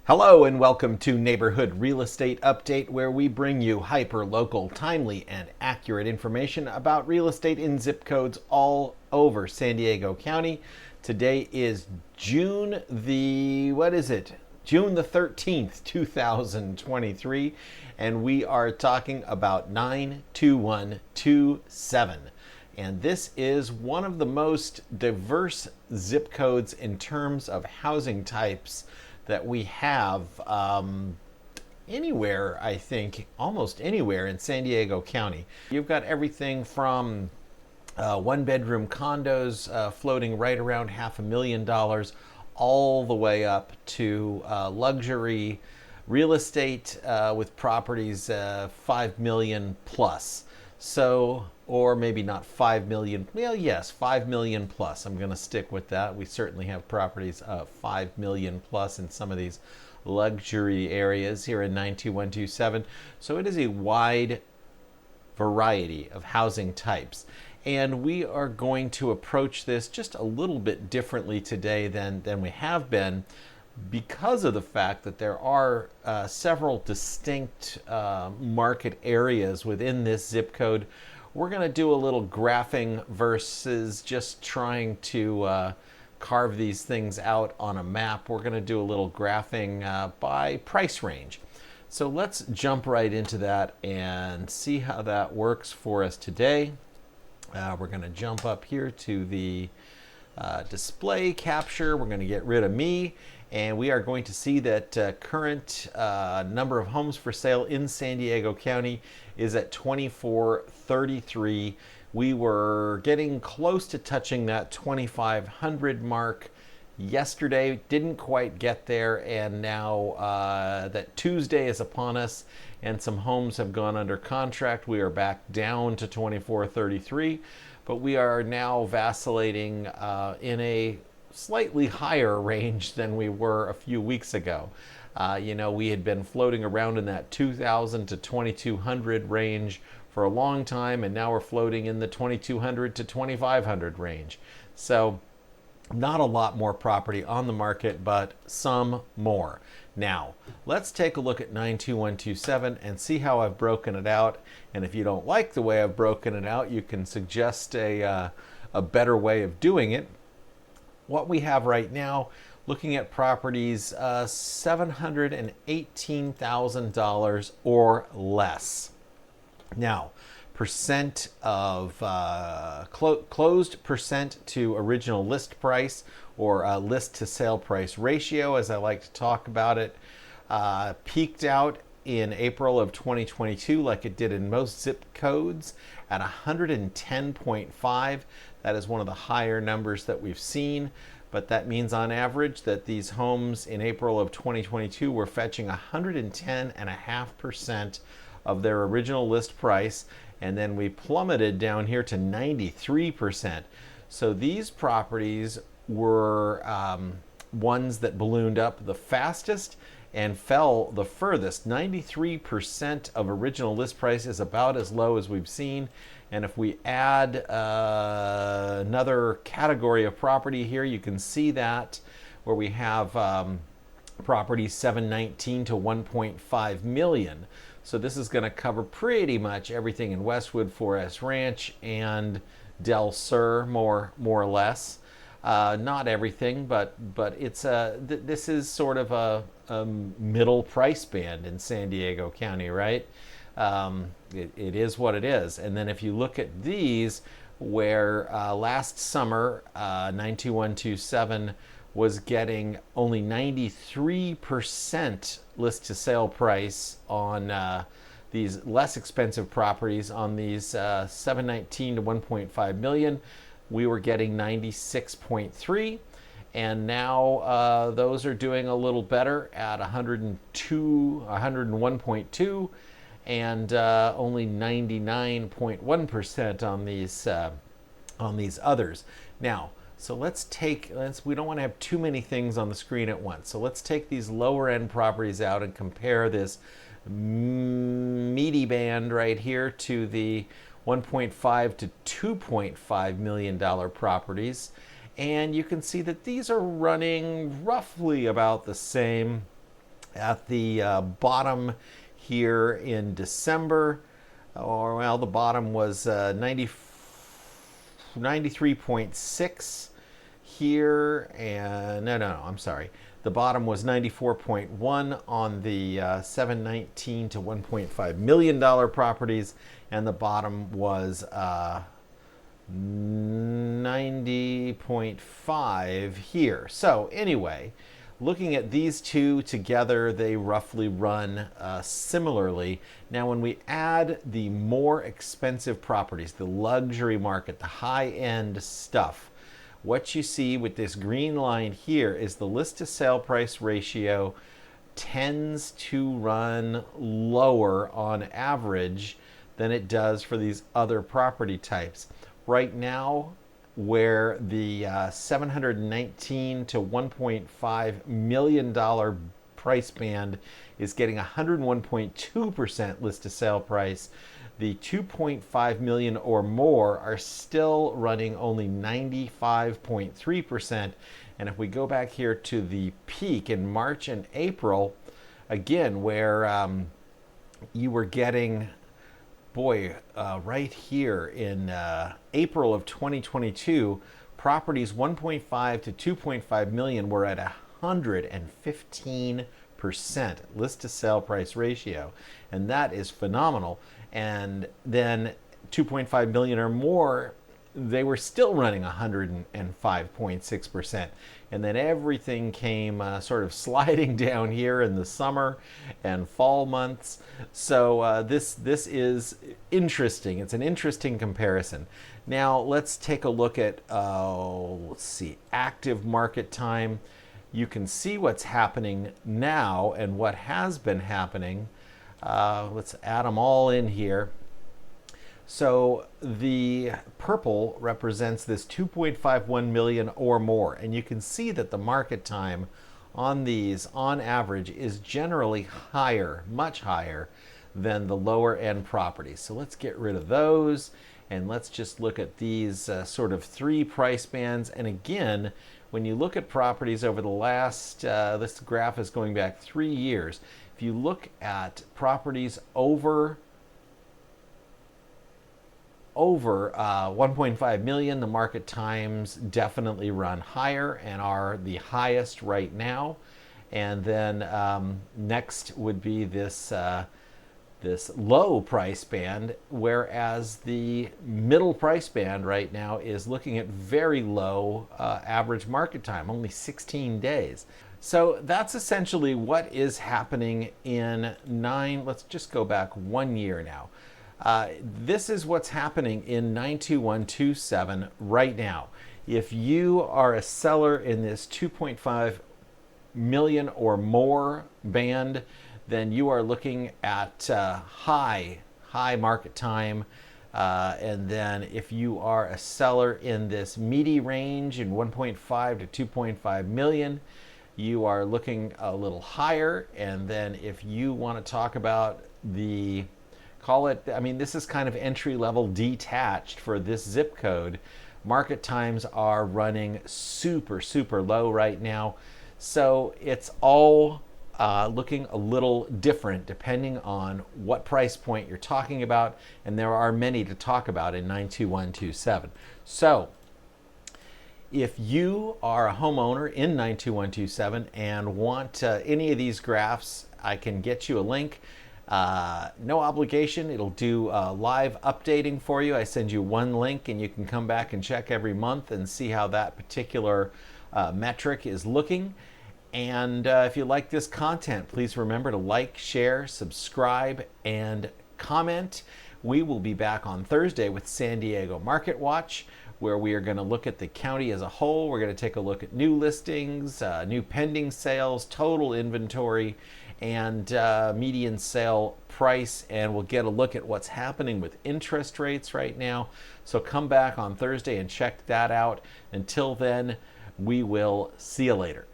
Hello and welcome to Neighborhood Real Estate Update, where we bring you hyper-local, timely, and accurate information about real estate in zip codes all over San Diego County. Today is June the 13th, 2023, and we are talking about 92127. And this is one of the most diverse zip codes in terms of housing types that we have anywhere, I think, almost anywhere in San Diego County. You've got everything from one-bedroom condos floating right around $500,000 all the way up to luxury real estate with properties 5 million plus. So, or maybe not 5 million. Well, yes, 5 million plus. I'm going to stick with that. We certainly have properties 5 million plus in some of these luxury areas here in 92127. So it is a wide variety of housing types. And we are going to approach this just a little bit differently today than we have been, because of the fact that there are several distinct market areas within this zip code. We're going to do a little graphing versus just trying to carve these things out on a map. We're going to do a little graphing by price range. So let's jump right into that and see how that works for us today. We're going to jump up here to the display capture. We're going to get rid of me. And we are going to see that current number of homes for sale in San Diego County is at 2433. We were getting close to touching that 2,500 mark yesterday. Didn't quite get there, and now that Tuesday is upon us and some homes have gone under contract, we are back down to 2433. But we are now vacillating in a slightly higher range than we were a few weeks ago. We had been floating around in that 2,000 to 2,200 range for a long time, and now we're floating in the 2,200 to 2,500 range. So not a lot more property on the market, but some more. Now, let's take a look at 92127 and see how I've broken it out. And if you don't like the way I've broken it out, you can suggest a better way of doing it. What we have right now, looking at properties, $718,000 or less. Now, percent of closed percent to original list price, or list to sale price ratio, as I like to talk about it, peaked out in April of 2022, like it did in most zip codes, at 110.5. That is one of the higher numbers that we've seen, but that means on average that these homes in April of 2022 were fetching 110.5% of their original list price, and then we plummeted down here to 93%. So these properties were ones that ballooned up the fastest and fell the furthest. 93% of original list price is about as low as we've seen. And if we add another category of property here, you can see that where we have properties 719 to 1.5 million. So this is going to cover pretty much everything in Westwood, Forest Ranch, and Del Sur, more or less. Not everything, but it's this is sort of a middle price band in San Diego County, right? It is what it is. And then if you look at these, where last summer 92127 was getting only 93% list to sale price on these less expensive properties, on these 719 to 1.5 million, we were getting 96.3. And now those are doing a little better at 101.2, and only 99.1% on these others. Now, so we don't want to have too many things on the screen at once. So let's take these lower end properties out and compare this meaty band right here to the 1.5 to 2.5 million dollar properties. And you can see that these are running roughly about the same At the bottom here in December, or well, the bottom was 93.6 here, and no, I'm sorry. The bottom was 94.1 on the 719 to 1.5 million dollar properties, and the bottom was 90.5 here. So anyway, looking at these two together, they roughly run similarly. Now, when we add the more expensive properties, the luxury market, the high-end stuff, what you see with this green line here is the list to sale price ratio tends to run lower on average than it does for these other property types. Right now, where the 719 to 1.5 million dollar price band is getting 101.2% list to sale price, the 2.5 million or more are still running only 95.3%. And if we go back here to the peak in March and April, again, where you were getting, right here in April of 2022, properties 1.5 to 2.5 million were at 115% list to sale price ratio. And that is phenomenal. And then 2.5 million or more, they were still running 105.6%. And then everything came sort of sliding down here in the summer and fall months. So this is interesting. It's an interesting comparison. Now let's take a look at, let's see, active market time. You can see what's happening now and what has been happening. Let's add them all in here. So the purple represents this 2.51 million or more, and you can see that the market time on these, on average, is generally higher, much higher than the lower end properties. So let's get rid of those, and let's just look at these sort of three price bands. And again, when you look at properties over the last, this graph is going back 3 years. If you look at properties over 1.5 million, the market times definitely run higher and are the highest right now. And then next would be this this low price band, whereas the middle price band right now is looking at very low average market time, only 16 days. So that's essentially what is happening in let's just go back 1 year now. This is what's happening in 92127 right now. If you are a seller in this 2.5 million or more band, then you are looking at high market time. And then if you are a seller in this meaty range in 1.5 to 2.5 million, you are looking a little higher. And then if you want to talk about the, this is kind of entry level detached for this zip code. Market times are running super low right now. So it's all looking a little different depending on what price point you're talking about. And there are many to talk about in 92127. So if you are a homeowner in 92127 and want any of these graphs, I can get you a link. No obligation. It'll do live updating for you. I send you one link and you can come back and check every month and see how that particular metric is looking. And if you like this content, please remember to like, share, subscribe, and comment. We will be back on Thursday with San Diego Market Watch, where we are going to look at the county as a whole. We're going to take a look at new listings, new pending sales, total inventory, and median sale price, and we'll get a look at what's happening with interest rates right now. So come back on Thursday and check that out. Until then, we will see you later.